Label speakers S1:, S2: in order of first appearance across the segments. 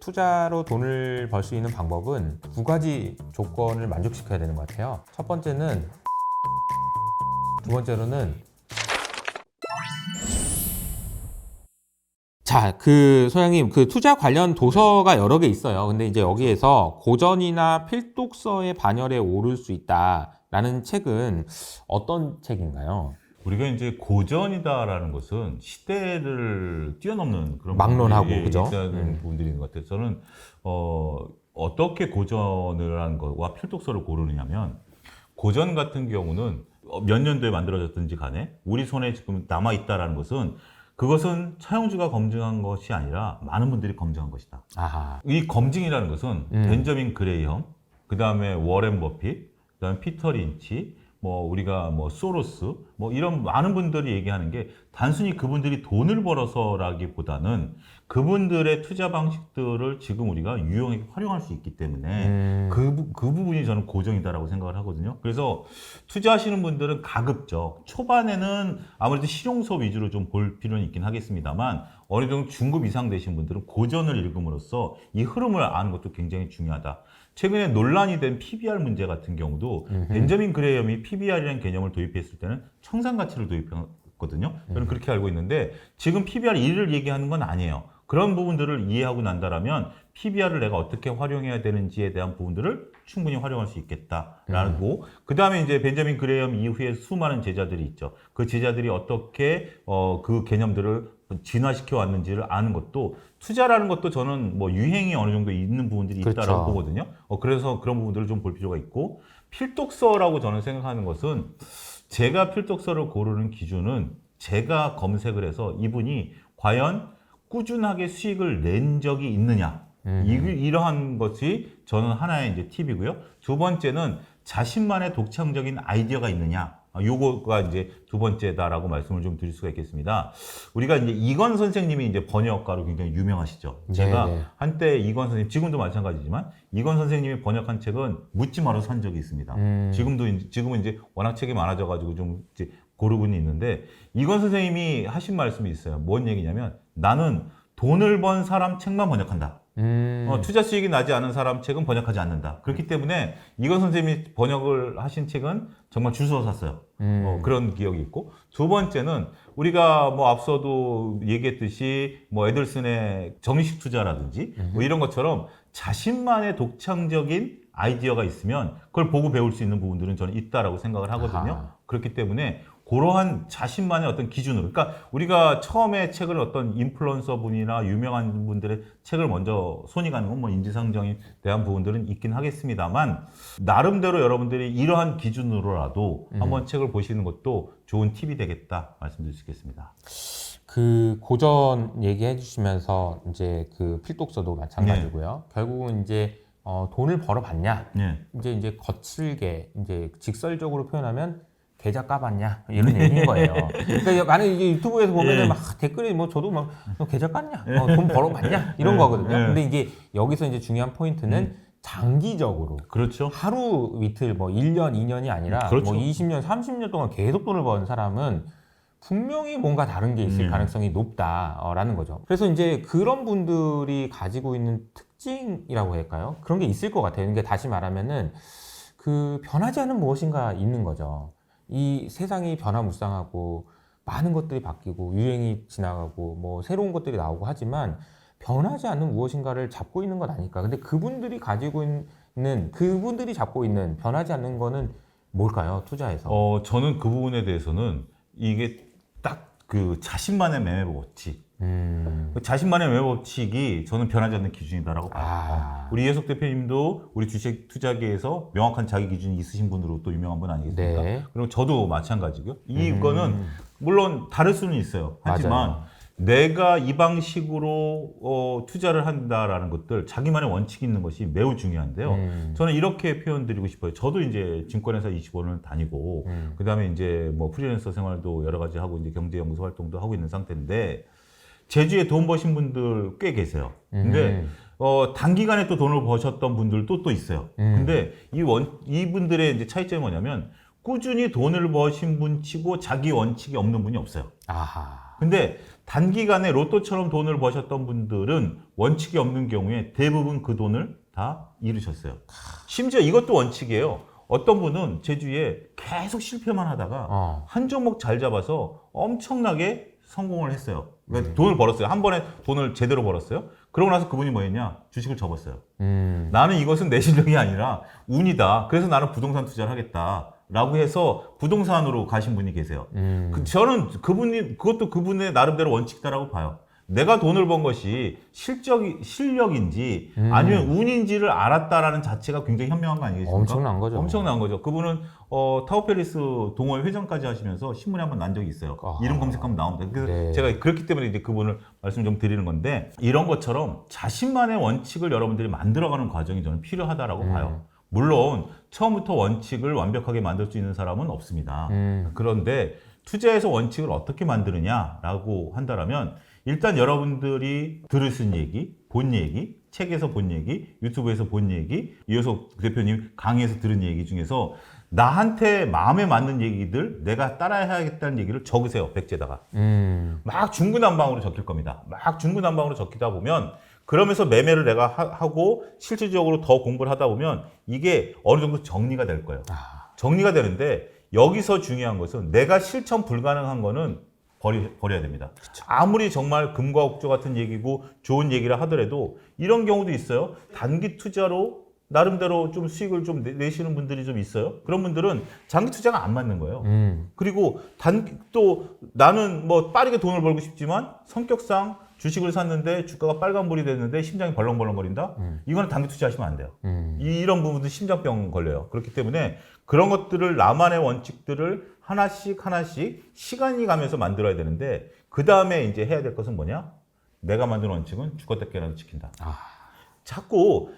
S1: 투자로 돈을 벌 수 있는 방법은 두 가지 조건을 만족시켜야 되는 것 같아요. 첫 번째는, 두 번째로는 자, 소장님, 투자 관련 도서가 여러 개 있어요. 근데 이제 여기에서 고전이나 필독서의 반열에 오를 수 있다라는 책은 어떤 책인가요?
S2: 우리가 이제 고전이다라는 것은 시대를 뛰어넘는 그런
S1: 막론하고,
S2: 부분들이
S1: 그죠?
S2: 있다는 부분들이 있는 것 같아요. 저는 어떻게 고전을 하는 것과 필독서를 고르느냐면, 고전 같은 경우는 몇 년도에 만들어졌든지 간에 우리 손에 지금 남아 있다라는 것은, 그것은 차용주가 검증한 것이 아니라 많은 분들이 검증한 것이다.
S1: 아하.
S2: 이 검증이라는 것은 벤저민 그레이엄, 그 다음에 워렌 버핏, 그 다음에 피터 린치, 우리가 소로스, 이런 많은 분들이 얘기하는 게, 단순히 그분들이 돈을 벌어서라기보다는 그분들의 투자 방식들을 지금 우리가 유용하게 활용할 수 있기 때문에 그 부분이 저는 고정이다라고 생각을 하거든요. 그래서 투자하시는 분들은 가급적 초반에는 아무래도 실용서 위주로 좀 볼 필요는 있긴 하겠습니다만, 어느 정도 중급 이상 되신 분들은 고전을 읽음으로써 이 흐름을 아는 것도 굉장히 중요하다. 최근에 논란이 된 PBR 문제 같은 경우도 벤저민 그레이엄이 PBR이라는 개념을 도입했을 때는 청산 가치를 도입했거든요. 저는 그렇게 알고 있는데, 지금 PBR 1을 얘기하는 건 아니에요. 그런 부분들을 이해하고 난다라면 PBR을 내가 어떻게 활용해야 되는지에 대한 부분들을 충분히 활용할 수 있겠다라고. 그 다음에 이제 벤저민 그레이엄 이후에 수많은 제자들이 있죠. 그 제자들이 어떻게 그 개념들을 진화시켜 왔는지를 아는 것도, 투자라는 것도 저는 유행이 어느 정도 있는 부분들이 있다라고
S1: 그렇죠.
S2: 보거든요. 그래서 그런 부분들을 좀 볼 필요가 있고, 필독서라고 저는 생각하는 것은, 제가 필독서를 고르는 기준은 제가 검색을 해서 이분이 과연 꾸준하게 수익을 낸 적이 있느냐, 이러한 것이 저는 하나의 이제 팁이고요. 두 번째는 자신만의 독창적인 아이디어가 있느냐, 요거가 이제 두 번째다라고 말씀을 좀 드릴 수가 있겠습니다. 우리가 이제 이건 선생님이 이제 번역가로 굉장히 유명하시죠. 제가
S1: 네네.
S2: 한때 이건 선생님, 지금도 마찬가지지만 이건 선생님이 번역한 책은 묻지 마로 산 적이 있습니다. 지금은 이제 워낙 책이 많아져가지고 좀 이제 고르곤 있는데, 이건 선생님이 하신 말씀이 있어요. 뭔 얘기냐면, 나는 돈을 번 사람 책만 번역한다. 투자 수익이 나지 않은 사람 책은 번역하지 않는다. 그렇기 때문에 이건 선생님이 번역을 하신 책은 정말 줄 서서 샀어요. 그런 기억이 있고, 두 번째는 우리가 앞서도 얘기했듯이 에델슨의 정식 투자라든지 이런 것처럼 자신만의 독창적인 아이디어가 있으면 그걸 보고 배울 수 있는 부분들은 저는 있다라고 생각을 하거든요.
S1: 아하.
S2: 그렇기 때문에 그러한 자신만의 어떤 기준으로, 그러니까 우리가 처음에 책을 어떤 인플루언서 분이나 유명한 분들의 책을 먼저 손이 가는 건 인지상정에 대한 부분들은 있긴 하겠습니다만, 나름대로 여러분들이 이러한 기준으로라도 한번 책을 보시는 것도 좋은 팁이 되겠다 말씀드릴 수 있겠습니다.
S1: 고전 얘기해 주시면서 이제 필독서도 마찬가지고요. 결국은 이제 돈을 벌어봤냐?
S2: 네.
S1: 이제 거칠게 이제 직설적으로 표현하면 계좌 까봤냐? 이런 얘기인 거예요. 그러니까 만약에 이제 유튜브에서 보면은 막 댓글이 저도 막 너 계좌 깠냐? 돈 벌어봤냐? 이런 거거든요. 근데 이게 여기서 이제 중요한 포인트는 장기적으로.
S2: 그렇죠.
S1: 하루 이틀 1년, 2년이 아니라
S2: 그렇죠.
S1: 20년, 30년 동안 계속 돈을 버는 사람은 분명히 뭔가 다른 게 있을 가능성이 높다라는 거죠. 그래서 이제 그런 분들이 가지고 있는 특징이라고 할까요? 그런 게 있을 것 같아요. 그러니까 다시 말하면은 변하지 않은 무엇인가 있는 거죠. 이 세상이 변화무쌍하고 많은 것들이 바뀌고 유행이 지나가고 새로운 것들이 나오고 하지만 변하지 않는 무엇인가를 잡고 있는 것 아닐까. 근데 그분들이 잡고 있는 변하지 않는 거는 뭘까요? 투자에서.
S2: 저는 그 부분에 대해서는 이게 딱 자신만의 매매 법칙. 자신만의 매매 법칙이 저는 변하지 않는 기준이다라고 봐요. 우리 이혜석 대표님도 우리 주식 투자계에서 명확한 자기 기준이 있으신 분으로 또 유명한 분 아니겠습니까?
S1: 네.
S2: 그리고 저도 마찬가지고요. 이거는 물론 다를 수는 있어요. 하지만
S1: 맞아요.
S2: 내가 이 방식으로 투자를 한다라는 것들, 자기만의 원칙이 있는 것이 매우 중요한데요. 저는 이렇게 표현드리고 싶어요. 저도 이제 증권회사 25년을 다니고, 그 다음에 이제 프리랜서 생활도 여러 가지 하고, 이제 경제연구소 활동도 하고 있는 상태인데, 제주에 돈 버신 분들 꽤 계세요. 근데 단기간에 또 돈을 버셨던 분들도 또 있어요. 근데 이분들의 이제 차이점이 뭐냐면, 꾸준히 돈을 버신 분 치고 자기 원칙이 없는 분이 없어요.
S1: 아하.
S2: 근데 단기간에 로또처럼 돈을 버셨던 분들은 원칙이 없는 경우에 대부분 그 돈을 다 잃으셨어요. 심지어 이것도 원칙이에요. 어떤 분은 제 주위에 계속 실패만 하다가 한 종목 잘 잡아서 엄청나게 성공을 했어요. 그러니까 돈을 벌었어요. 한 번에 돈을 제대로 벌었어요. 그러고 나서 그분이 뭐 했냐? 주식을 접었어요. 나는 이것은 내 실력이 아니라 운이다. 그래서 나는 부동산 투자를 하겠다. 라고 해서 부동산으로 가신 분이 계세요. 저는 그것도 그분의 나름대로 원칙이다라고 봐요. 내가 돈을 번 것이 실력인지 아니면 운인지를 알았다라는 자체가 굉장히 현명한 거 아니겠습니까?
S1: 엄청난 거죠.
S2: 엄청난 거죠. 그분은 타오페리스 동호회 회장까지 하시면서 신문에 한번 난 적이 있어요. 이름 검색하면 나옵니다. 그래서
S1: 네.
S2: 제가 그렇기 때문에 이제 그분을 말씀 좀 드리는 건데 이런 것처럼 자신만의 원칙을 여러분들이 만들어가는 과정이 저는 필요하다라고 봐요. 물론 처음부터 원칙을 완벽하게 만들 수 있는 사람은 없습니다. 그런데 투자에서 원칙을 어떻게 만드느냐라고 한다면 일단 여러분들이 들으신 얘기, 본 얘기, 책에서 본 얘기, 유튜브에서 본 얘기, 이효석 대표님 강의에서 들은 얘기 중에서 나한테 마음에 맞는 얘기들, 내가 따라해야겠다는 얘기를 적으세요. 백지에다가. 막 중구난방으로 적힐 겁니다. 막 중구난방으로 적히다 보면 그러면서 매매를 내가 하고 실질적으로 더 공부를 하다 보면 이게 어느 정도 정리가 될 거예요. 정리가 되는데 여기서 중요한 것은 내가 실천 불가능한 거는 버려야 됩니다. 그쵸. 아무리 정말 금과 옥조 같은 얘기고 좋은 얘기를 하더라도 이런 경우도 있어요. 단기 투자로 나름대로 좀 수익을 좀 내시는 분들이 좀 있어요. 그런 분들은 장기 투자가 안 맞는 거예요. 그리고 또 나는 뭐 빠르게 돈을 벌고 싶지만 성격상 주식을 샀는데 주가가 빨간불이 됐는데 심장이 벌렁벌렁거린다? 이거는 단기 투자하시면 안 돼요. 이런 부분도 심장병 걸려요. 그렇기 때문에 그런 것들을 나만의 원칙들을 하나씩 시간이 가면서 만들어야 되는데 그 다음에 이제 해야 될 것은 뭐냐? 내가 만든 원칙은 죽었다 깨어나도 지킨다. 자꾸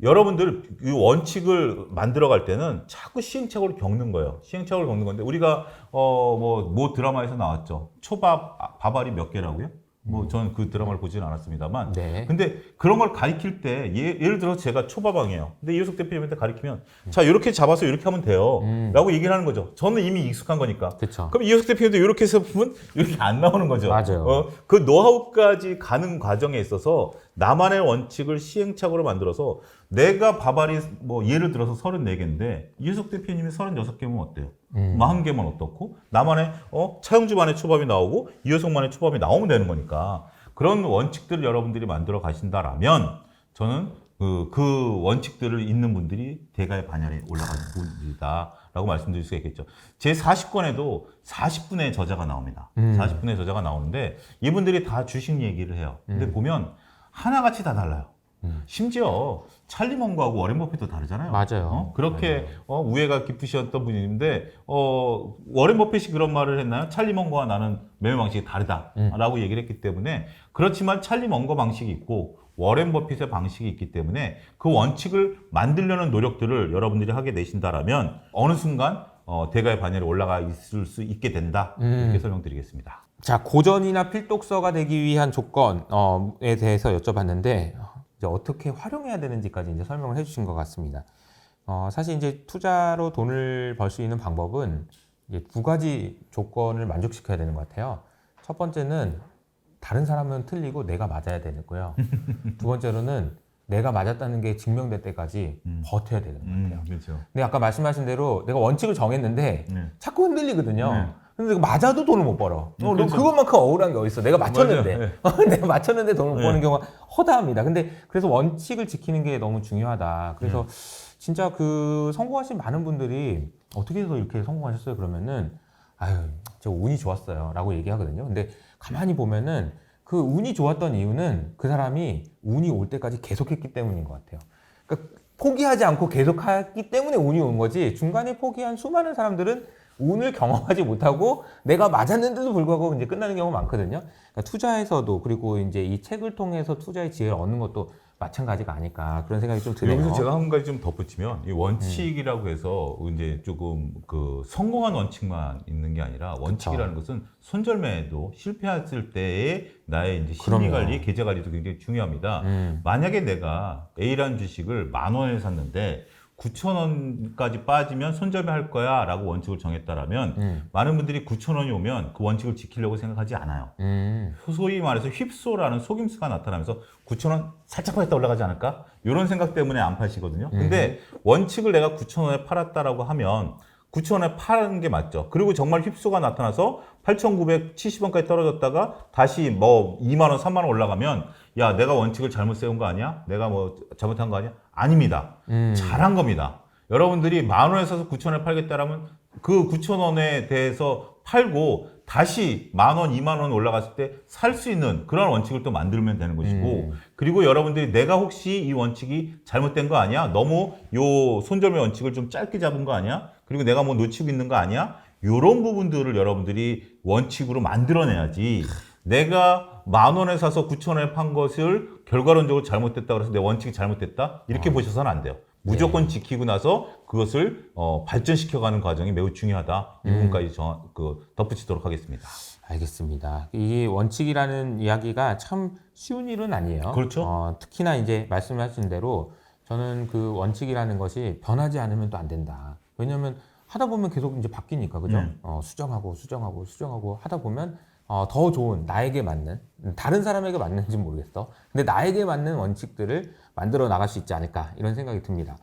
S2: 여러분들 이 원칙을 만들어갈 때는 자꾸 시행착오를 겪는 거예요. 시행착오를 겪는 건데 우리가 뭐 드라마에서 나왔죠. 초밥 밥알이 몇 개라고요? 뭐 저는 그 드라마를 보지는 않았습니다만
S1: 네.
S2: 근데 그런 걸 가리킬 때 예를 들어서 제가 초밥왕이에요. 근데 이효석 대표님한테 가리키면 자 이렇게 잡아서 이렇게 하면 돼요 라고 얘기를 하는 거죠. 저는 이미 익숙한 거니까.
S1: 그쵸.
S2: 그럼 이효석 대표님도 이렇게 해서 보면 이렇게 안 나오는 거죠.
S1: 맞아요.
S2: 그 노하우까지 가는 과정에 있어서 나만의 원칙을 시행착오로 만들어서 내가 밥알이 뭐 예를 들어서 34개인데 이효석 대표님이 36개면 어때요? 40개면 어떻고 나만의 차영주만의 초밥이 나오고 이효석만의 초밥이 나오면 되는 거니까 그런 원칙들을 여러분들이 만들어 가신다라면 저는 그 원칙들을 있는 분들이 대가의 반열에 올라가는 분들이다라고 말씀드릴 수가 있겠죠. 제 40권에도 40분의 저자가 나옵니다. 40분의 저자가 나오는데 이분들이 다 주식 얘기를 해요. 근데 보면 하나같이 다 달라요. 심지어 찰리 먼거하고 워렌 버핏도 다르잖아요.
S1: 맞아요.
S2: 그렇게 우애가 깊으셨던 분인데 워렌 버핏이 그런 말을 했나요? 찰리 먼거와 나는 매매 방식이 다르다라고 얘기를 했기 때문에 그렇지만 찰리 먼거 방식이 있고 워렌 버핏의 방식이 있기 때문에 그 원칙을 만들려는 노력들을 여러분들이 하게 되신다라면 어느 순간 대가의 반열에 올라가 있을 수 있게 된다 이렇게 설명드리겠습니다.
S1: 자, 고전이나 필독서가 되기 위한 조건에 대해서 여쭤봤는데 이제 어떻게 활용해야 되는지까지 이제 설명을 해주신 것 같습니다. 사실 이제 투자로 돈을 벌 수 있는 방법은 이제 두 가지 조건을 만족시켜야 되는 것 같아요. 첫 번째는 다른 사람은 틀리고 내가 맞아야 되고요. 두 번째로는 내가 맞았다는 게 증명될 때까지 버텨야 되는 것 같아요.
S2: 그렇죠.
S1: 근데 아까 말씀하신 대로 내가 원칙을 정했는데 자꾸 흔들리거든요.
S2: 네.
S1: 근데 맞아도 돈을 못 벌어.
S2: 그렇죠.
S1: 그것만큼 억울한 게 어딨어. 내가 맞췄는데. 내가 맞췄는데 돈을 못 버는 경우가 허다합니다. 근데 그래서 원칙을 지키는 게 너무 중요하다. 그래서 진짜 그 성공하신 많은 분들이 어떻게 해서 이렇게 성공하셨어요? 그러면은 아유, 저 운이 좋았어요. 라고 얘기하거든요. 근데 가만히 보면은 그 운이 좋았던 이유는 그 사람이 운이 올 때까지 계속했기 때문인 것 같아요. 그러니까 포기하지 않고 계속했기 때문에 운이 온 거지 중간에 포기한 수많은 사람들은 운을 경험하지 못하고 내가 맞았는데도 불구하고 이제 끝나는 경우가 많거든요. 그러니까 투자에서도 그리고 이제 이 책을 통해서 투자의 지혜를 얻는 것도 마찬가지가 아닐까 그런 생각이 좀 드네요.
S2: 여기서 제가 한 가지 좀 덧붙이면 이 원칙이라고 해서 이제 조금 그 성공한 원칙만 있는 게 아니라 원칙이라는 것은 손절매도 실패했을 때의 나의 이제 심리 관리, 계좌 관리도 굉장히 중요합니다. 만약에 내가 A라는 주식을 10,000원에 샀는데 9,000원까지 빠지면 손절매할 거야 라고 원칙을 정했다라면 많은 분들이 9,000원이 오면 그 원칙을 지키려고 생각하지 않아요. 소위 말해서 휩소라는 속임수가 나타나면서 9,000원 살짝 빠졌다 올라가지 않을까? 이런 생각 때문에 안 파시거든요. 근데 원칙을 내가 9,000원에 팔았다라고 하면 9,000원에 파는 게 맞죠. 그리고 정말 휩소가 나타나서 8,970원까지 떨어졌다가 다시 뭐 2만 원, 3만 원 올라가면 야, 내가 원칙을 잘못 세운 거 아니야? 내가 뭐 잘못한 거 아니야? 아닙니다. 잘한 겁니다. 여러분들이 10,000원에 사서 9,000원에 팔겠다라면 그 9,000원에 대해서 팔고 다시 10,000원, 20,000원 올라갔을 때 살 수 있는 그런 원칙을 또 만들면 되는 것이고 그리고 여러분들이 내가 혹시 이 원칙이 잘못된 거 아니야? 너무 요 손절매 원칙을 좀 짧게 잡은 거 아니야? 그리고 내가 뭐 놓치고 있는 거 아니야? 요런 부분들을 여러분들이 원칙으로 만들어내야지 내가 10,000원에 사서 9,000원에 판 것을 결과론적으로 잘못됐다 그래서 내 원칙이 잘못됐다? 이렇게 보셔서는 안 돼요. 무조건 지키고 나서 그것을 발전시켜가는 과정이 매우 중요하다. 이 부분까지 덧붙이도록 하겠습니다.
S1: 알겠습니다. 이 원칙이라는 이야기가 참 쉬운 일은 아니에요.
S2: 그렇죠.
S1: 특히나 이제 말씀하신 대로 저는 그 원칙이라는 것이 변하지 않으면 또 안 된다. 왜냐하면 하다 보면 계속 이제 바뀌니까, 그죠? 수정하고 하다 보면 더 좋은 나에게 맞는 다른 사람에게 맞는지 모르겠어. 근데 나에게 맞는 원칙들을 만들어 나갈 수 있지 않을까 이런 생각이 듭니다.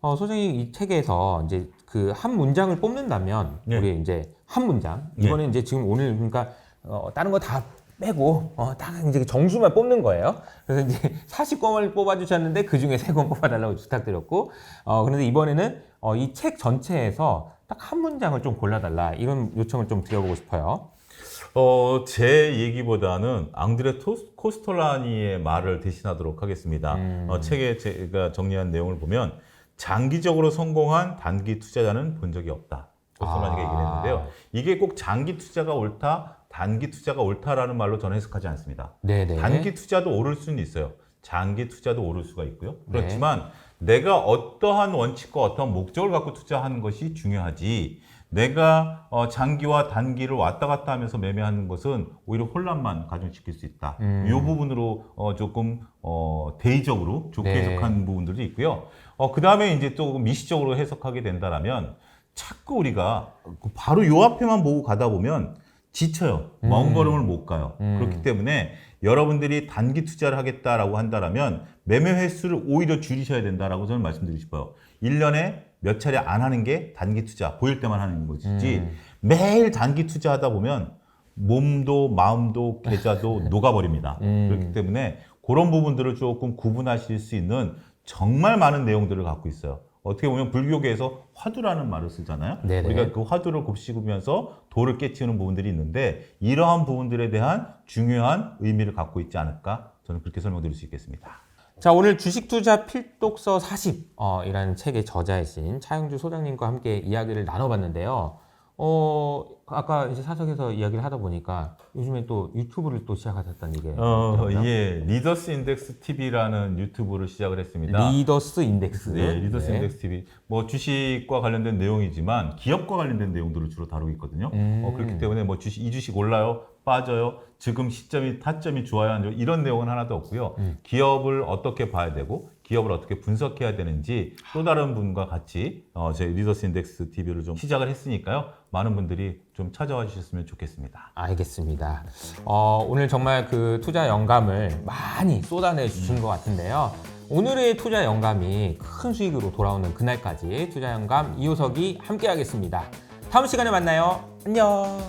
S1: 소장이 이 책에서 이제 그 한 문장을 뽑는다면 우리 이제 한 문장 이번에 이제 지금 오늘 그러니까 다른 거 다 빼고 딱 이제 정수만 뽑는 거예요. 그래서 이제 40권을 뽑아주셨는데 그 중에 3권 뽑아달라고 부탁드렸고 그런데 이번에는 이 책 전체에서 딱 한 문장을 좀 골라달라 이런 요청을 좀 드려보고 싶어요.
S2: 제 얘기보다는 앙드레 코스톨라니의 말을 대신하도록 하겠습니다. 책에 제가 정리한 내용을 보면 장기적으로 성공한 단기 투자자는 본 적이 없다. 코스톨라니가 얘기를 했는데요. 이게 꼭 장기 투자가 옳다, 단기 투자가 옳다라는 말로 저는 해석하지 않습니다.
S1: 네네.
S2: 단기 투자도 오를 수는 있어요. 장기 투자도 오를 수가 있고요. 그렇지만 내가 어떠한 원칙과 어떠한 목적을 갖고 투자하는 것이 중요하지 내가 장기와 단기를 왔다 갔다 하면서 매매하는 것은 오히려 혼란만 가중시킬 수 있다. 이 부분으로 조금 대의적으로 좋게 해석한 부분들도 있고요. 그 다음에 이제 또 미시적으로 해석하게 된다라면 자꾸 우리가 바로 요 앞에만 보고 가다 보면 지쳐요. 먼 걸음을 못 가요. 그렇기 때문에 여러분들이 단기 투자를 하겠다라고 한다라면 매매 횟수를 오히려 줄이셔야 된다라고 저는 말씀드리고 싶어요. 1년에 몇 차례 안 하는 게 단기 투자, 보일 때만 하는 것이지 매일 단기 투자하다 보면 몸도 마음도 계좌도 녹아버립니다. 그렇기 때문에 그런 부분들을 조금 구분하실 수 있는 정말 많은 내용들을 갖고 있어요. 어떻게 보면 불교계에서 화두라는 말을 쓰잖아요.
S1: 네네.
S2: 우리가 그 화두를 곱씹으면서 도를 깨치는 부분들이 있는데 이러한 부분들에 대한 중요한 의미를 갖고 있지 않을까 저는 그렇게 설명드릴 수 있겠습니다.
S1: 자, 오늘 주식투자 필독서 40 이라는 책의 저자이신 차영주 소장님과 함께 이야기를 나눠봤는데요. 아까 이제 사석에서 이야기를 하다 보니까 요즘에 또 유튜브를 또 시작하셨다는 얘기예요.
S2: 예, 리더스 인덱스 TV라는 유튜브를 시작을 했습니다.
S1: 리더스 인덱스.
S2: 네, 리더스 인덱스 TV. 뭐 주식과 관련된 내용이지만 기업과 관련된 내용들을 주로 다루고 있거든요. 그렇기 때문에 뭐 이 주식 올라요, 빠져요, 지금 시점이 타점이 좋아요, 안 좋아요 이런 내용은 하나도 없고요. 기업을 어떻게 봐야 되고 기업을 어떻게 분석해야 되는지 또 다른 분과 같이 저희 리더스 인덱스 TV를 좀 시작을 했으니까요. 많은 분들이 좀 찾아와 주셨으면 좋겠습니다.
S1: 알겠습니다. 오늘 정말 그 투자 영감을 많이 쏟아내 주신 것 같은데요. 오늘의 투자 영감이 큰 수익으로 돌아오는 그날까지 투자 영감 이호석이 함께 하겠습니다. 다음 시간에 만나요. 안녕.